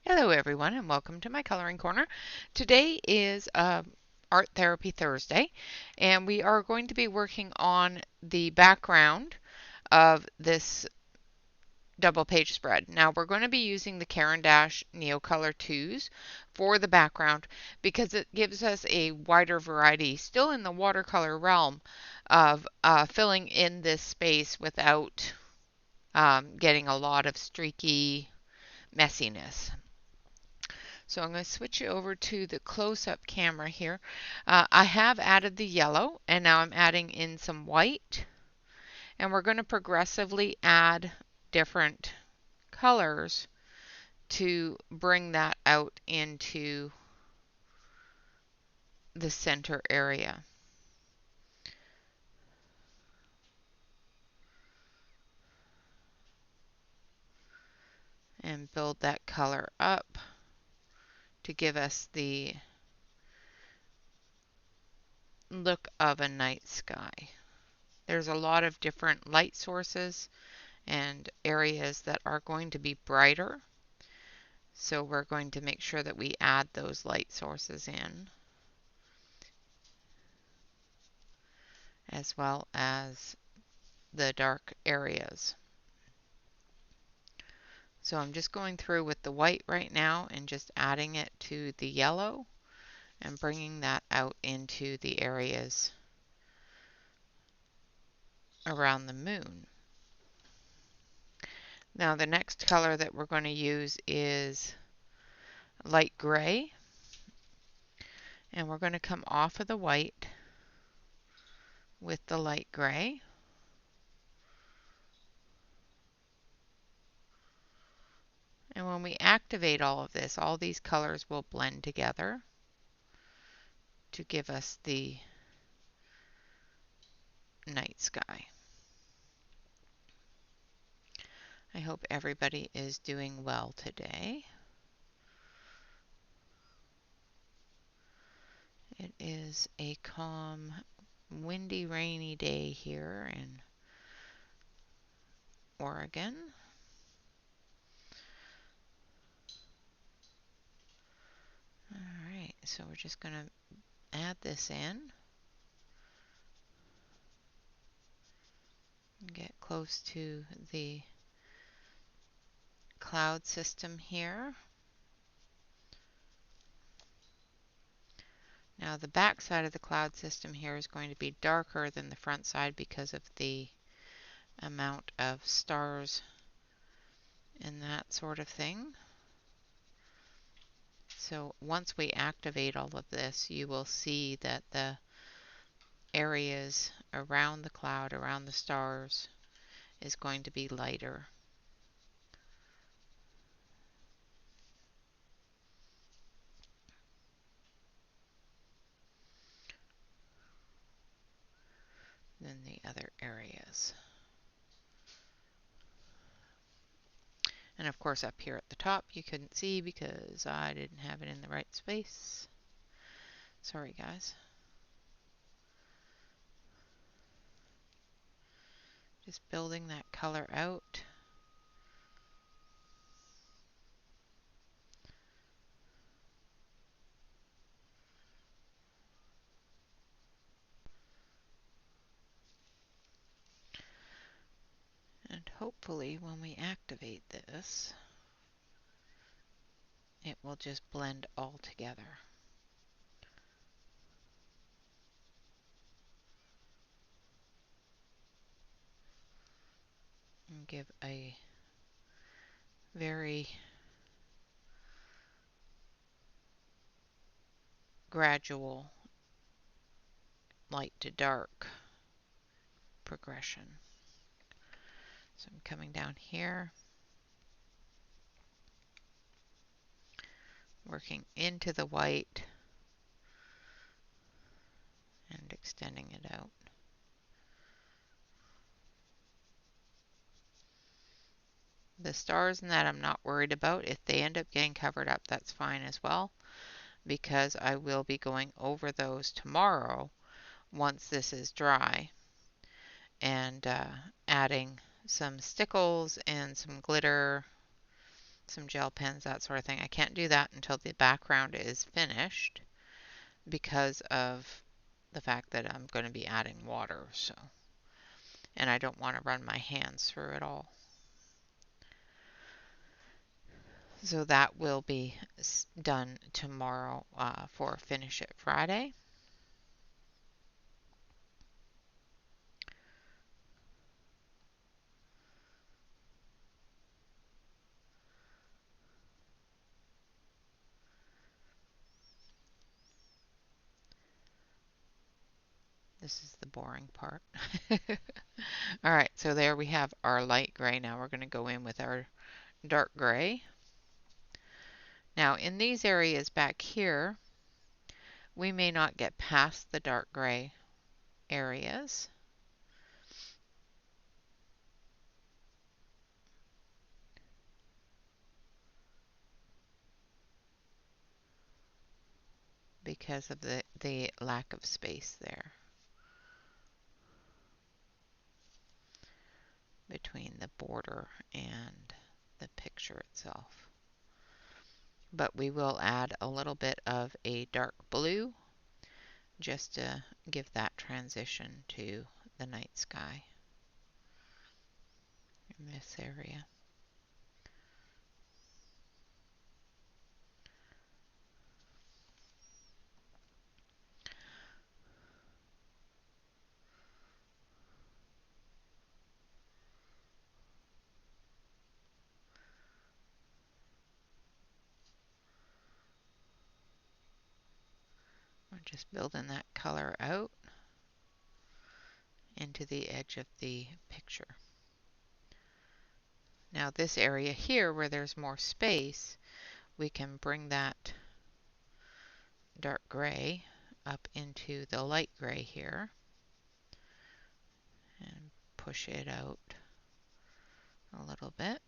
Hello everyone and welcome to my coloring corner. Today is Art Therapy Thursday and we are going to be working on the background of this double page spread. Now we're going to be using the Caran Neo Color 2s for the background because it gives us a wider variety, still in the watercolor realm, of filling in this space without getting a lot of streaky messiness. So I'm going to switch you over to the close-up camera here. I have added the yellow and now I'm adding in some white, and we're going to progressively add different colors to bring that out into the center area. And build that color up to give us the look of a night sky. There's a lot of different light sources and areas that are going to be brighter. So we're going to make sure that we add those light sources in, as well as the dark areas. So I'm just going through with the white right now and just adding it to the yellow and bringing that out into the areas around the moon. Now the next color that we're going to use is light gray, and we're going to come off of the white with the light gray. And when we activate all of this, all these colors will blend together to give us the night sky. I hope everybody is doing well today. It is a calm, windy, rainy day here in Oregon. Alright, so we're just going to add this in. Get close to the cloud system here. Now the back side of the cloud system here is going to be darker than the front side because of the amount of stars and that sort of thing. So once we activate all of this, you will see that the areas around the cloud, around the stars, is going to be lighter. Than the other areas. And of course up here at the top you couldn't see because I didn't have it in the right space. Sorry guys. Just building that color out. And hopefully when we activate this, it will just blend all together. And give a very gradual light to dark progression. So I'm coming down here, working into the white and extending it out. The stars and that I'm not worried about. If they end up getting covered up, that's fine as well, because I will be going over those tomorrow once this is dry, and adding some stickles and some glitter, some gel pens, that sort of thing. I can't do that until the background is finished because of the fact that I'm going to be adding water, and I don't want to run my hands through it all. So that will be done tomorrow for Finish It Friday. This is the boring part. All right, so there we have our light gray. Now we're going to go in with our dark gray. Now in these areas back here, we may not get past the dark gray areas. Because of the lack of space there between the border and the picture itself. But we will add a little bit of a dark blue just to give that transition to the night sky in this area. We're just building that color out into the edge of the picture. Now this area here where there's more space, we can bring that dark gray up into the light gray here and push it out a little bit.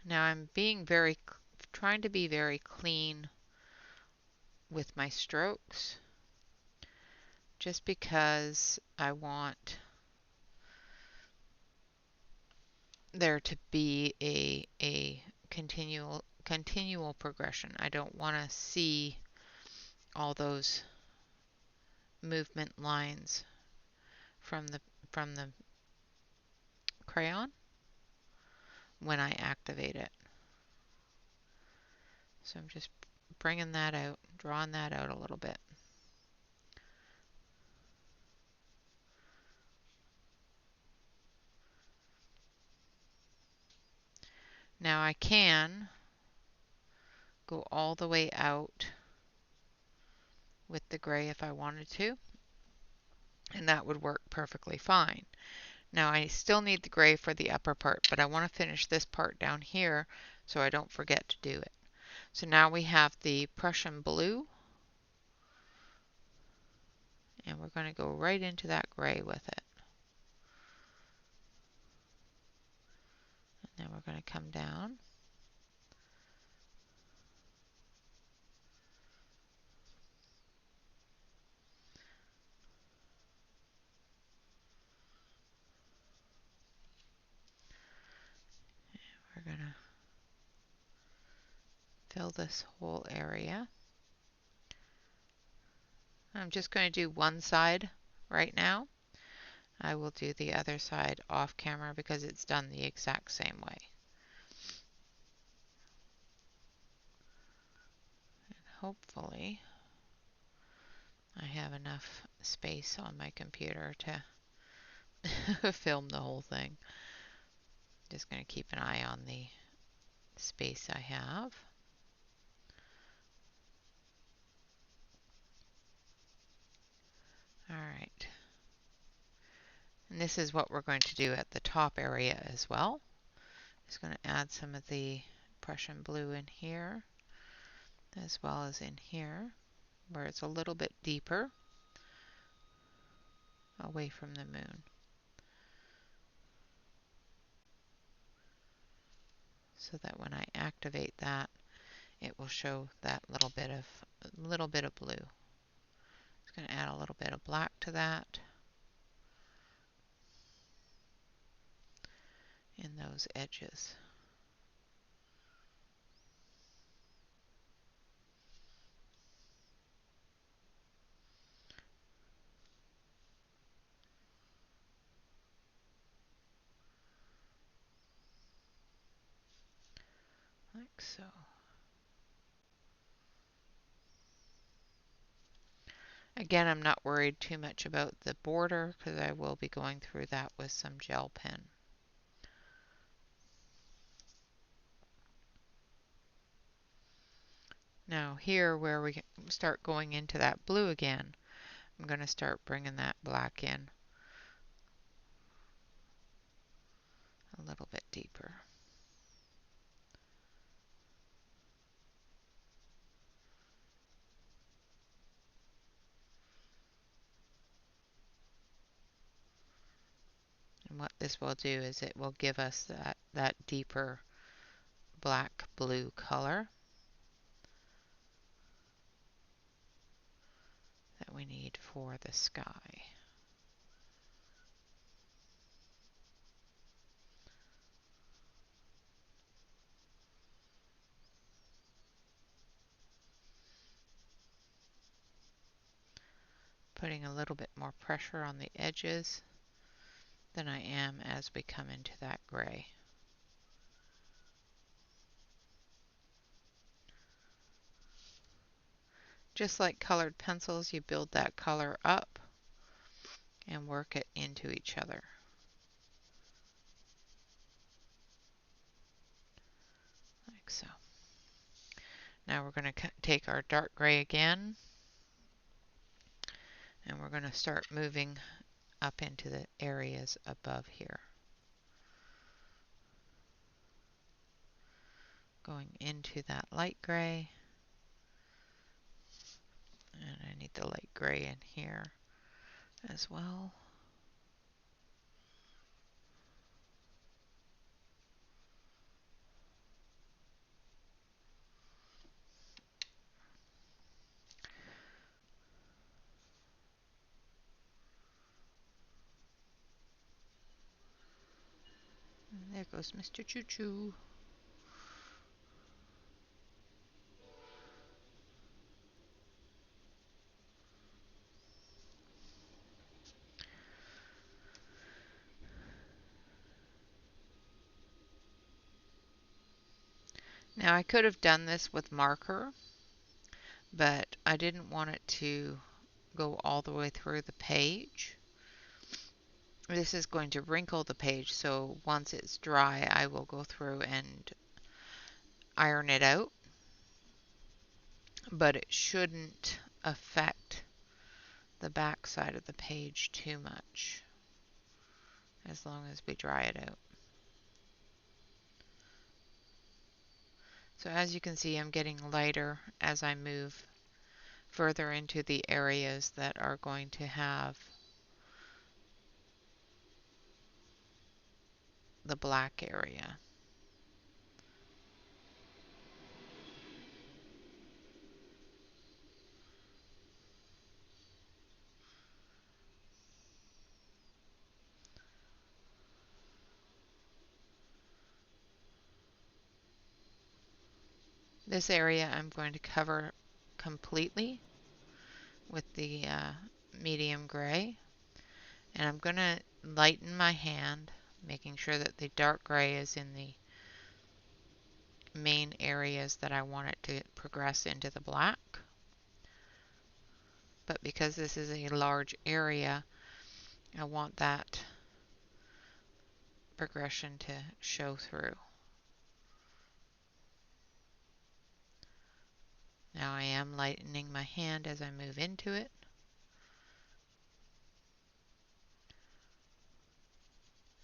Now I'm trying to be very clean with my strokes, just because I want there to be a continual progression. I don't want to see all those movement lines from the crayon when I activate it. So I'm just bringing that out, drawing that out a little bit. Now I can go all the way out with the gray if I wanted to, and that would work perfectly fine. Now I still need the gray for the upper part, but I want to finish this part down here so I don't forget to do it. So now we have the Prussian blue, and we're going to go right into that gray with it. And then we're going to come down. We're going to fill this whole area. I'm just going to do one side right now. I will do the other side off camera because it's done the exact same way. And hopefully I have enough space on my computer to film the whole thing. Just going to keep an eye on the space I have. All right. this is what we're going to do at the top area as well. Just going to add some of the Prussian blue in here, as well as in here, where it's a little bit deeper, away from the moon. So that when I activate that, it will show that little bit of blue. Just going to add a little bit of black to that in those edges. Like so. Again, I'm not worried too much about the border because I will be going through that with some gel pen. Now here where we start going into that blue again, I'm going to start bringing that black in a little bit deeper. And what this will do is it will give us that deeper black-blue color that we need for the sky. Putting a little bit more pressure on the edges than I am as we come into that gray. Just like colored pencils, you build that color up and work it into each other. Like so. Now we're going to take our dark gray again, and we're going to start moving up into the areas above here. Going into that light gray, and I need the light gray in here as well. And there goes Mr. Choo Choo. Now I could have done this with marker, but I didn't want it to go all the way through the page. This is going to wrinkle the page, so once it's dry, I will go through and iron it out, but it shouldn't affect the back side of the page too much as long as we dry it out. So as you can see, I'm getting lighter as I move further into the areas that are going to have the black area. This area I'm going to cover completely with the medium gray, and I'm going to lighten my hand, making sure that the dark gray is in the main areas that I want it to progress into the black. But because this is a large area, I want that progression to show through. Now I am lightening my hand as I move into it.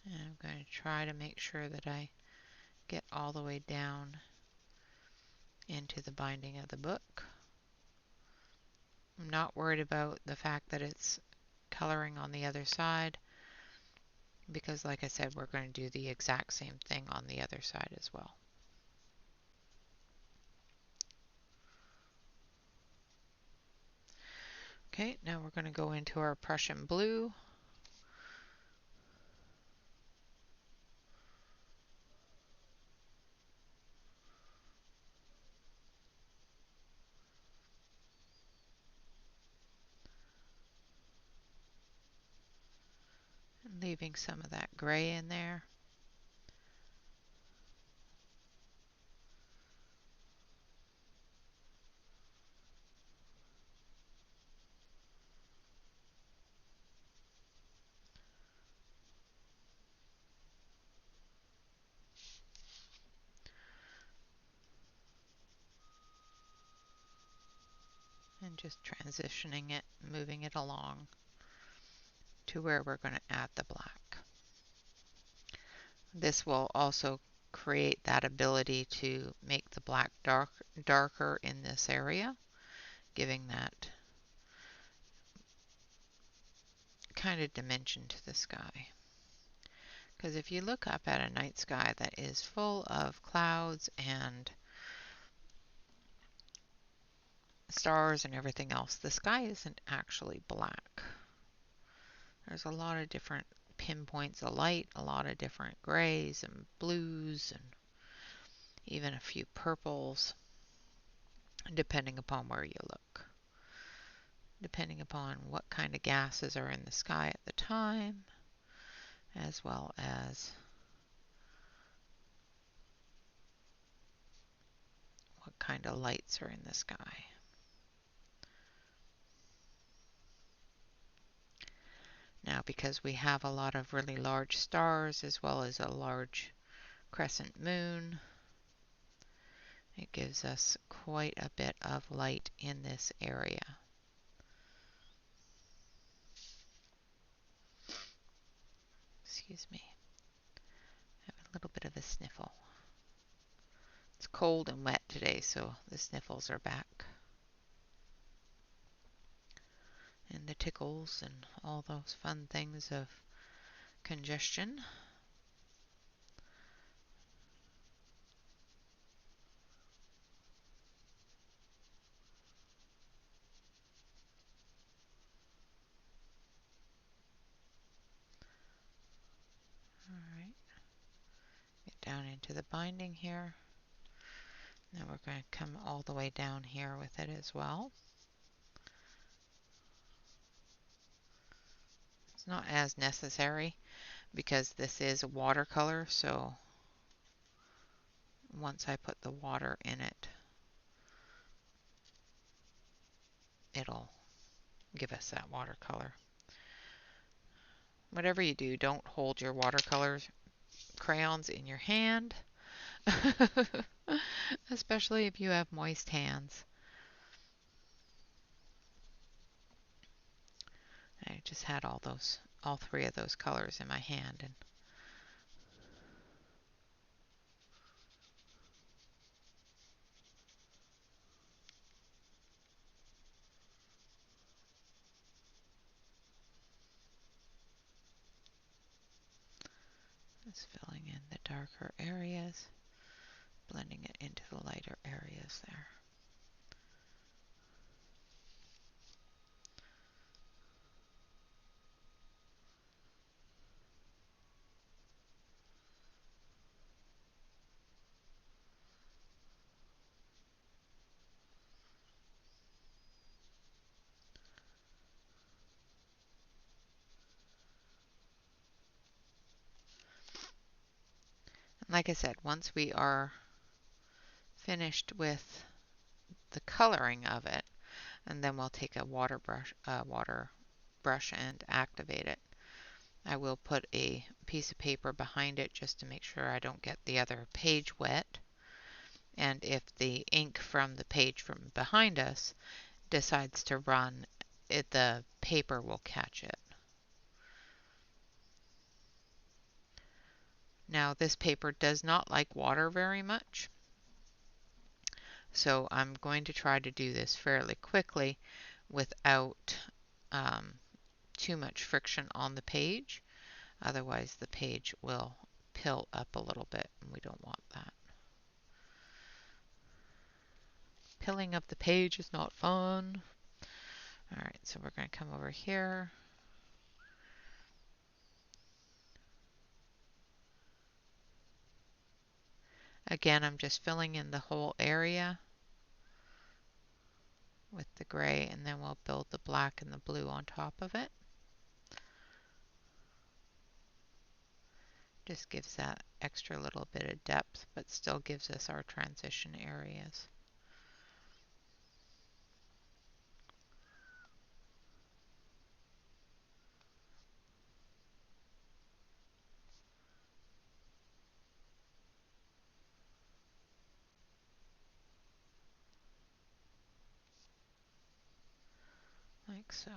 And I'm going to try to make sure that I get all the way down into the binding of the book. I'm not worried about the fact that it's coloring on the other side, because like I said, we're going to do the exact same thing on the other side as well. Okay, now we're going to go into our Prussian blue. And leaving some of that gray in there. And just transitioning it, moving it along to where we're going to add the black. This will also create that ability to make the black darker in this area, giving that kind of dimension to the sky. Because if you look up at a night sky that is full of clouds and stars and everything else, the sky isn't actually black. There's a lot of different pinpoints of light, a lot of different grays and blues, and even a few purples, depending upon where you look. Depending upon what kind of gases are in the sky at the time, as well as what kind of lights are in the sky. Now, because we have a lot of really large stars as well as a large crescent moon, it gives us quite a bit of light in this area. Excuse me. I have a little bit of a sniffle. It's cold and wet today, so the sniffles are back. And the tickles and all those fun things of congestion. Alright, get down into the binding here. Now we're going to come all the way down here with it as well. It's not as necessary because this is a watercolor, so once I put the water in it, it'll give us that watercolor. Whatever you do, don't hold your watercolor crayons in your hand, especially if you have moist hands. I just had all three of those colors in my hand, and just filling in the darker areas, blending it into the lighter areas there. And like I said, once we are finished with the coloring of it, and then we'll take a water brush and activate it. I will put a piece of paper behind it just to make sure I don't get the other page wet. And if the ink from the page from behind us decides to run, the paper will catch it. Now this paper does not like water very much, so I'm going to try to do this fairly quickly without too much friction on the page. Otherwise the page will pill up a little bit, and we don't want that. Pilling up the page is not fun. Alright, so we're going to come over here. Again, I'm just filling in the whole area with the gray, and then we'll build the black and the blue on top of it. Just gives that extra little bit of depth, but still gives us our transition areas. Like so.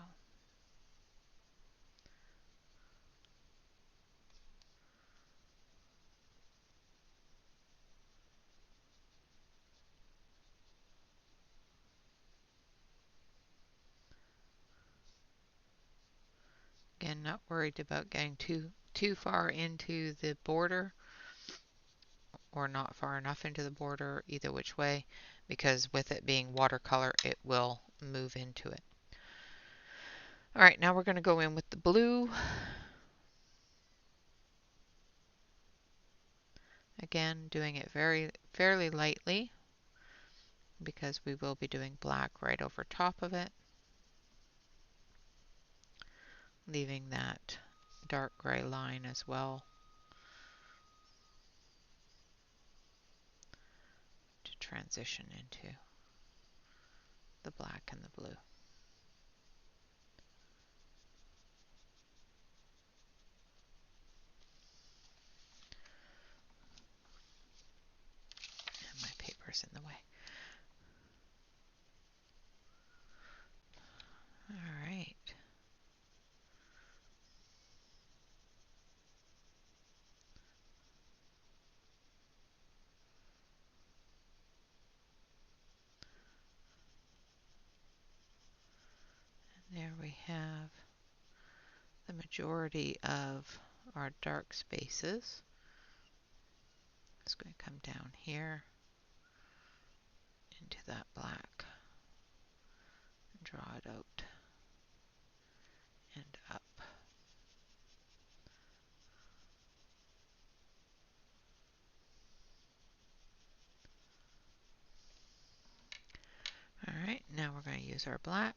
Again, not worried about getting too far into the border or not far enough into the border, either which way, because with it being watercolor, it will move into it. All right, now we're going to go in with the blue. Again, doing it fairly lightly because we will be doing black right over top of it, leaving that dark gray line as well to transition into the black and the blue. And my paper's in the way. All right. There we have the majority of our dark spaces. It's going to come down here into that black and draw it out and up. All right, now we're going to use our black.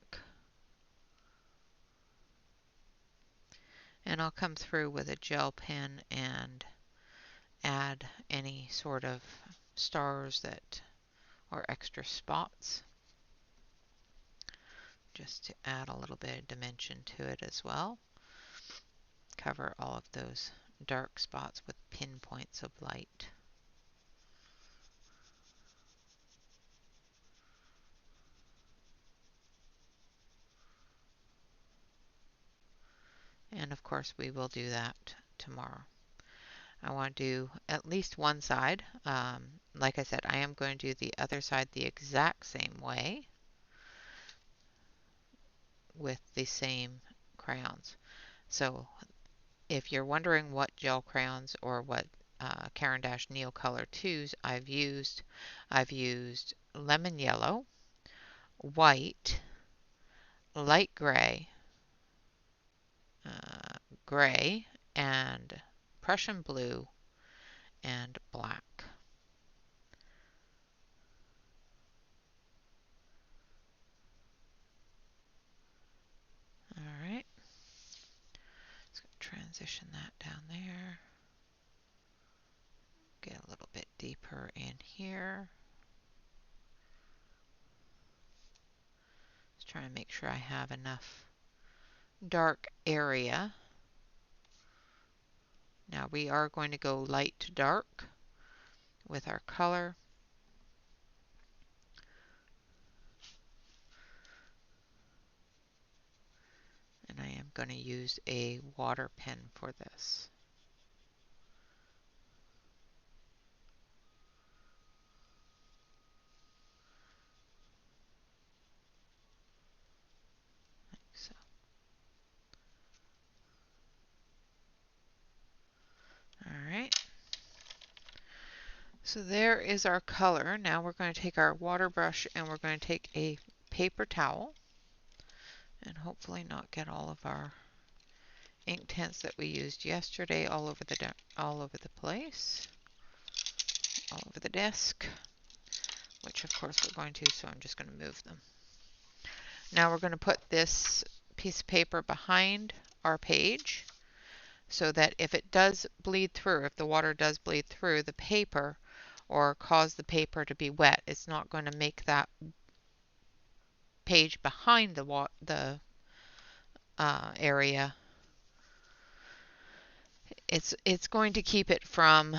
And I'll come through with a gel pen and add any sort of stars that or extra spots just to add a little bit of dimension to it as well. Cover all of those dark spots with pinpoints of light. And of course we will do that tomorrow. I want to do at least one side. Like I said, I am going to do the other side the exact same way with the same crayons. So if you're wondering what gel crayons or what Caran Neocolor 2s I've used lemon yellow, white, light gray, gray, and Prussian blue, and black. All right, let's transition that down there. Get a little bit deeper in here. Just trying to make sure I have enough dark area. Now we are going to go light to dark with our color. And I am going to use a water pen for this. So there is our color. Now we're going to take our water brush and we're going to take a paper towel and hopefully not get all of our ink tints that we used yesterday all over the place, all over the desk, which of course we're going to, so I'm just going to move them. Now we're going to put this piece of paper behind our page so that if it does bleed through, if the water does bleed through the paper or cause the paper to be wet, it's not going to make that page behind the area. It's going to keep it from,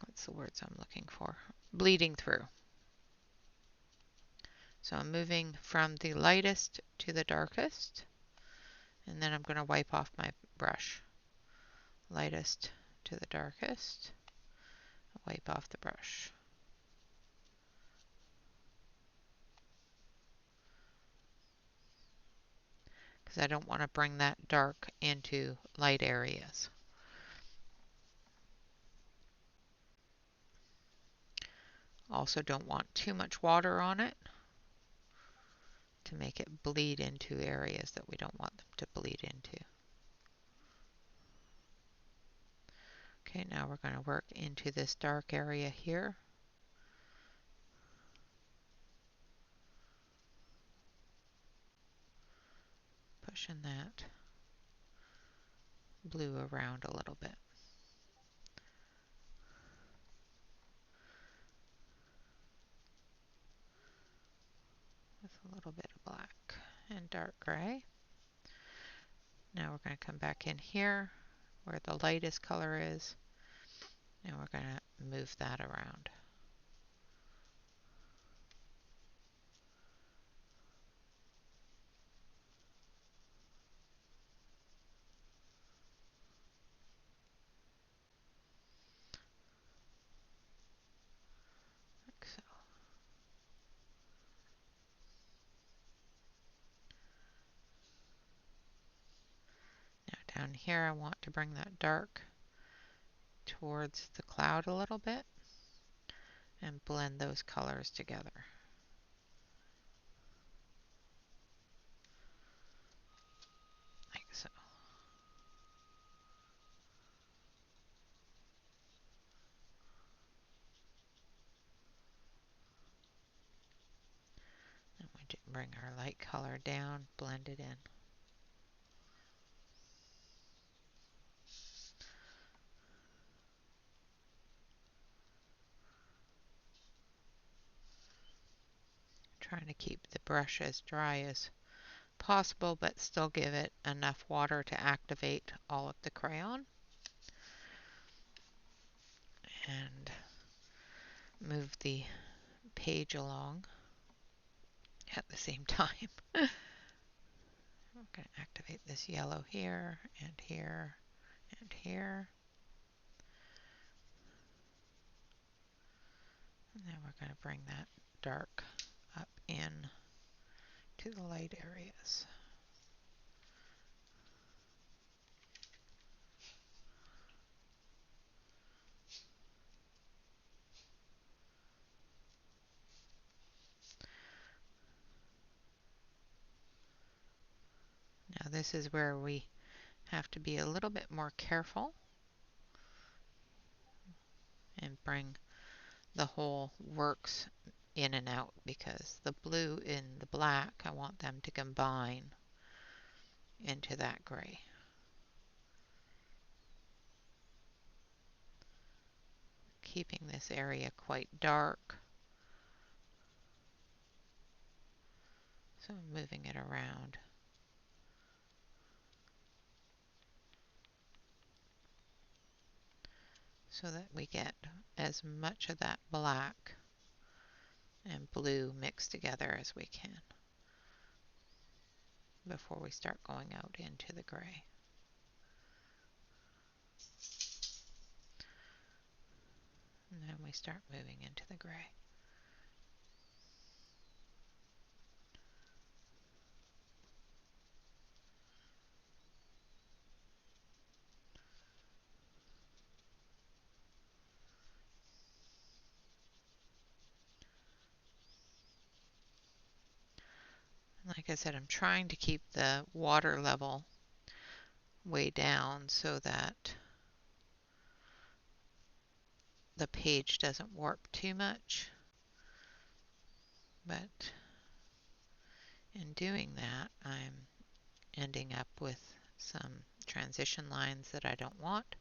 what's the words I'm looking for, bleeding through. So I'm moving from the lightest to the darkest, and then I'm going to wipe off my brush. Lightest to the darkest, wipe off the brush. Because I don't want to bring that dark into light areas. Also don't want too much water on it to make it bleed into areas that we don't want them to bleed into. Okay, now we're going to work into this dark area here. Pushing that blue around a little bit. With a little bit of black and dark gray. Now we're going to come back in here where the lightest color is, and we're going to move that around. Like so. Now down here I want to bring that dark towards the cloud a little bit and blend those colors together. Like so. And we bring our light color down, blend it in. Trying to keep the brush as dry as possible, but still give it enough water to activate all of the crayon. And move the page along at the same time. I'm going to activate this yellow here and here and here. And then we're going to bring that dark up in to the light areas. Now this is where we have to be a little bit more careful and bring the whole works in and out, because the blue and the black, I want them to combine into that gray. Keeping this area quite dark. So I'm moving it around. So that we get as much of that black and blue mixed together as we can before we start going out into the gray. And then we start moving into the gray. Like I said, I'm trying to keep the water level way down so that the page doesn't warp too much. But in doing that, I'm ending up with some transition lines that I don't want.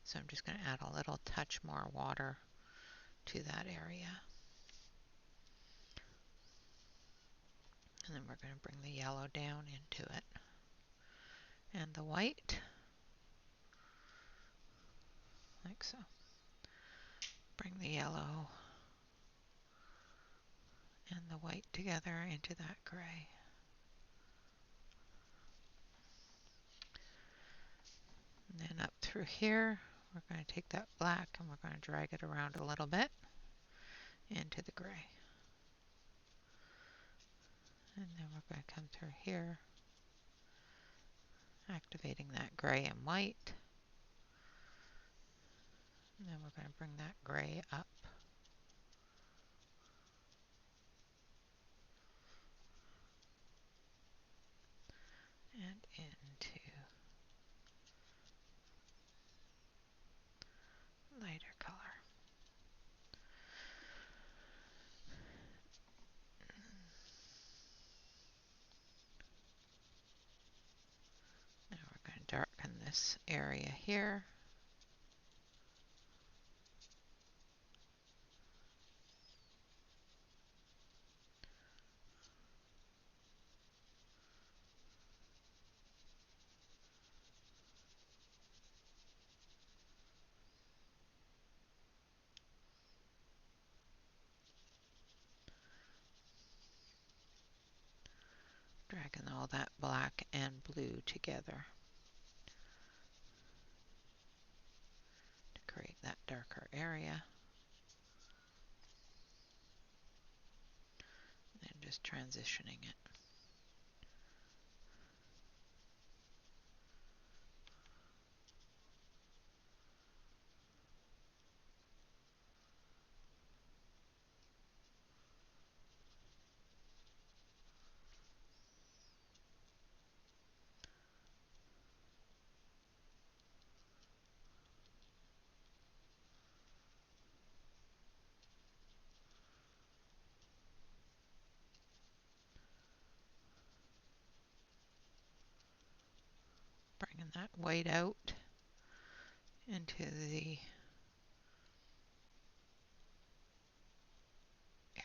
So I'm just going to add a little touch more water to that area. And then we're going to bring the yellow down into it. And the white, like so. Bring the yellow and the white together into that gray. And then up through here, we're going to take that black and we're going to drag it around a little bit into the gray. And then we're going to come through here, activating that gray and white. And then we're going to bring that gray up. And into lighter color. Now we're going to darken this area here. Dragging all that black and blue together to create that darker area. And just transitioning it. Bringing that white out into the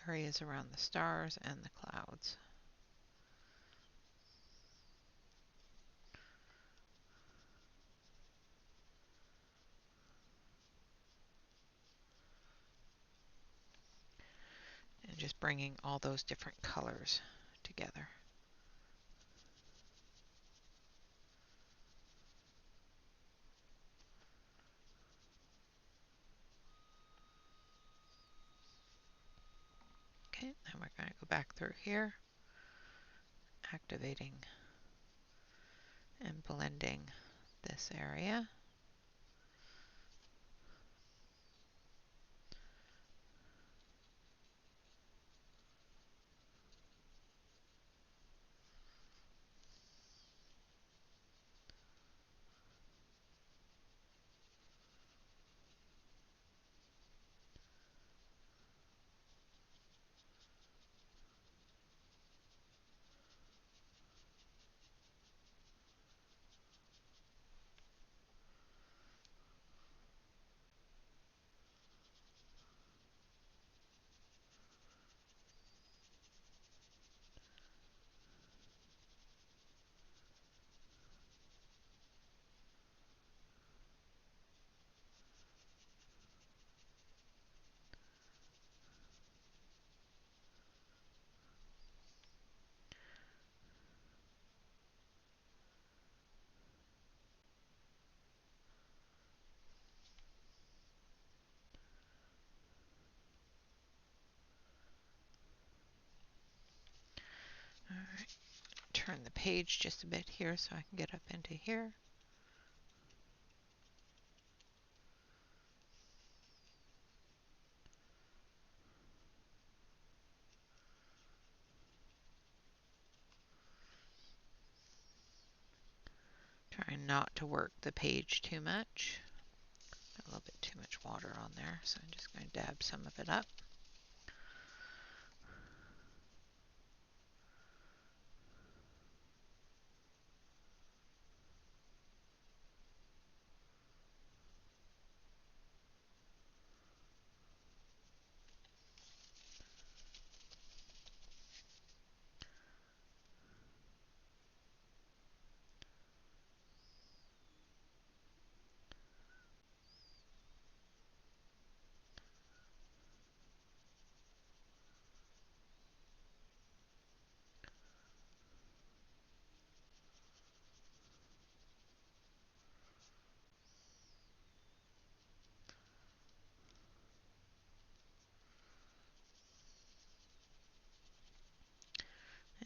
areas around the stars and the clouds. And just bringing all those different colors together. Okay, then we're going to go back through here, activating and blending this area. Alright, turn the page just a bit here so I can get up into here. Trying not to work the page too much. A little bit too much water on there, so I'm just going to dab some of it up.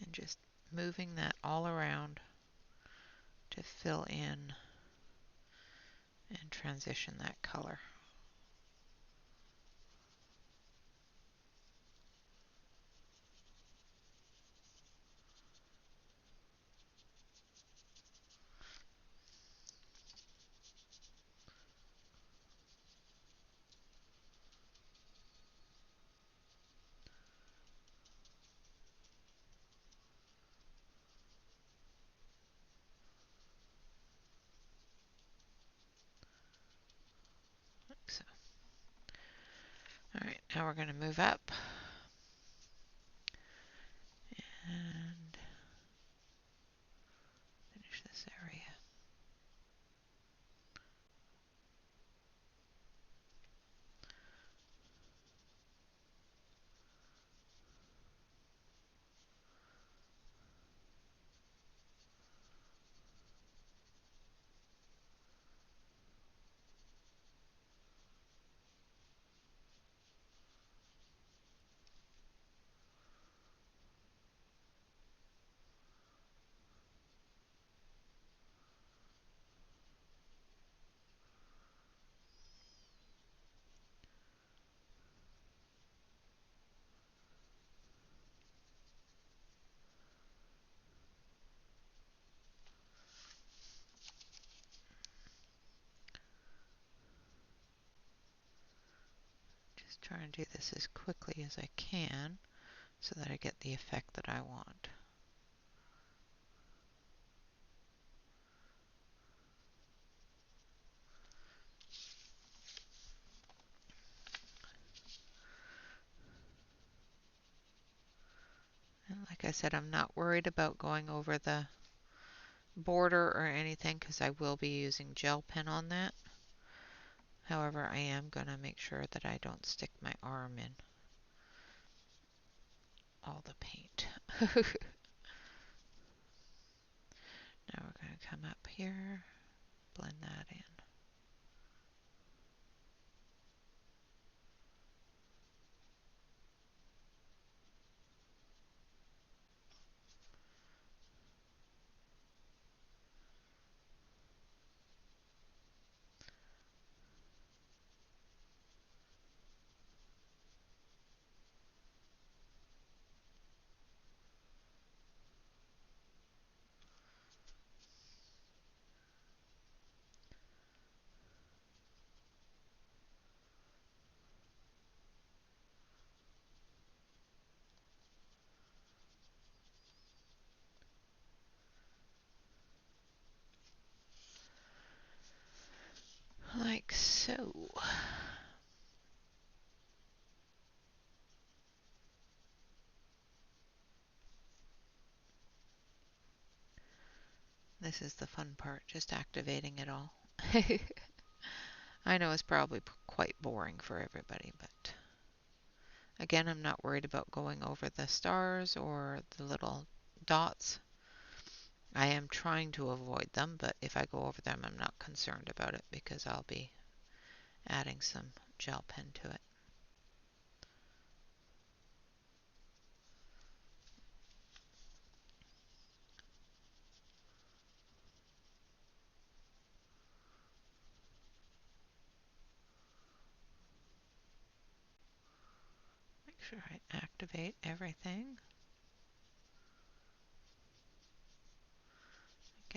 And just moving that all around to fill in and transition that color. Like so. Alright, now we're going to move up and finish this area. Just trying to do this as quickly as I can so that I get the effect that I want. And like I said, I'm not worried about going over the border or anything because I will be using gel pen on that. However, I am going to make sure that I don't stick my arm in all the paint. Now we're going to come up here, blend that in. Like so. This is the fun part, just activating it all. I know it's probably quite boring for everybody, but again, I'm not worried about going over the stars or the little dots. I am trying to avoid them, but if I go over them, I'm not concerned about it because I'll be adding some gel pen to it. Make sure I activate everything.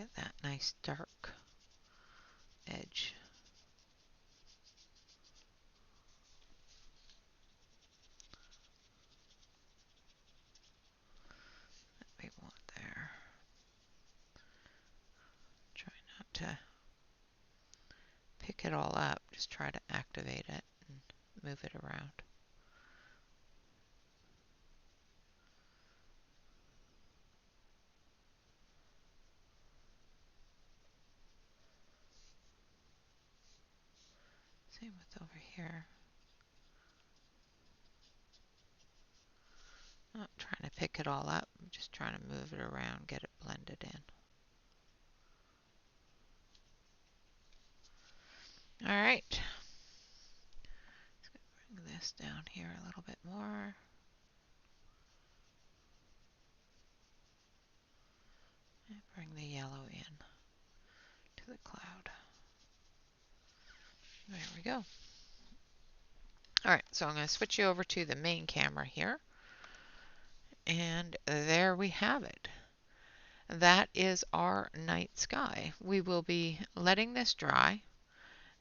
get that nice dark edge. That we want there. Try not to pick it all up, just try to activate it and move it around. Same with over here. Not trying to pick it all up, I'm just trying to move it around, get it blended in. Alright, let's bring this down here a little bit more. And bring the yellow in to the cloud. There we go. Alright, so I'm going to switch you over to the main camera here. And there we have it. That is our night sky. We will be letting this dry,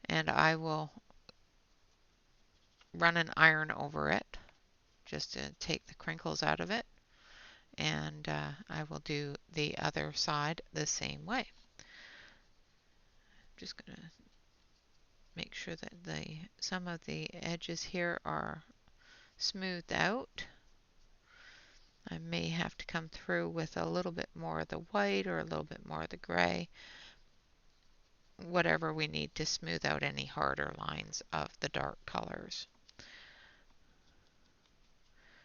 and I will run an iron over it just to take the crinkles out of it, and I will do the other side the same way. Just going to make sure that some of the edges here are smoothed out. I may have to come through with a little bit more of the white or a little bit more of the gray, whatever we need to smooth out any harder lines of the dark colors.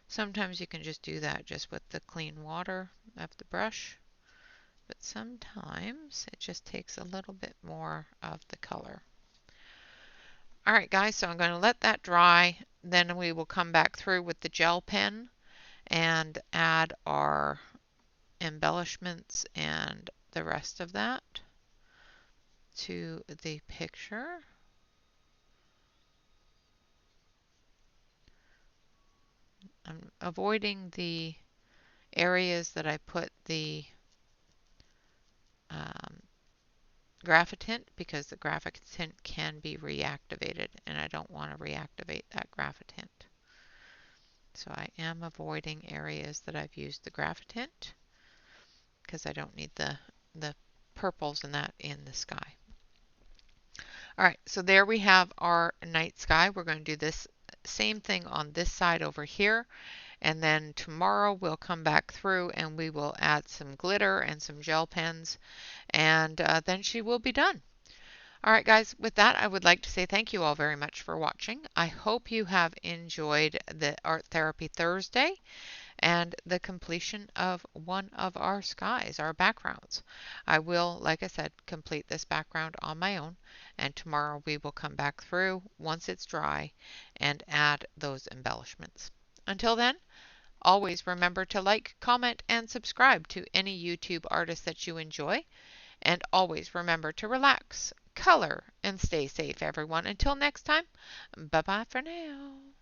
Sometimes you can just do that just with the clean water of the brush, but sometimes it just takes a little bit more of the color. Alright guys, so I'm going to let that dry, then we will come back through with the gel pen and add our embellishments and the rest of that to the picture. I'm avoiding the areas that I put the graphitint because the graphitint can be reactivated and I don't want to reactivate that graphitint. So I am avoiding areas that I've used the graphitint because I don't need the purples and that in the sky. Alright, so there we have our night sky. We're going to do this same thing on this side over here, and then tomorrow we'll come back through and we will add some glitter and some gel pens, and then she will be done. Alright guys, with that I would like to say thank you all very much for watching. I hope you have enjoyed the Art Therapy Thursday and the completion of one of our skies, our backgrounds. I will, like I said, complete this background on my own, and tomorrow we will come back through once it's dry and add those embellishments. Until then, always remember to like, comment, and subscribe to any YouTube artist that you enjoy. And always remember to relax, color, and stay safe, everyone. Until next time, bye-bye for now.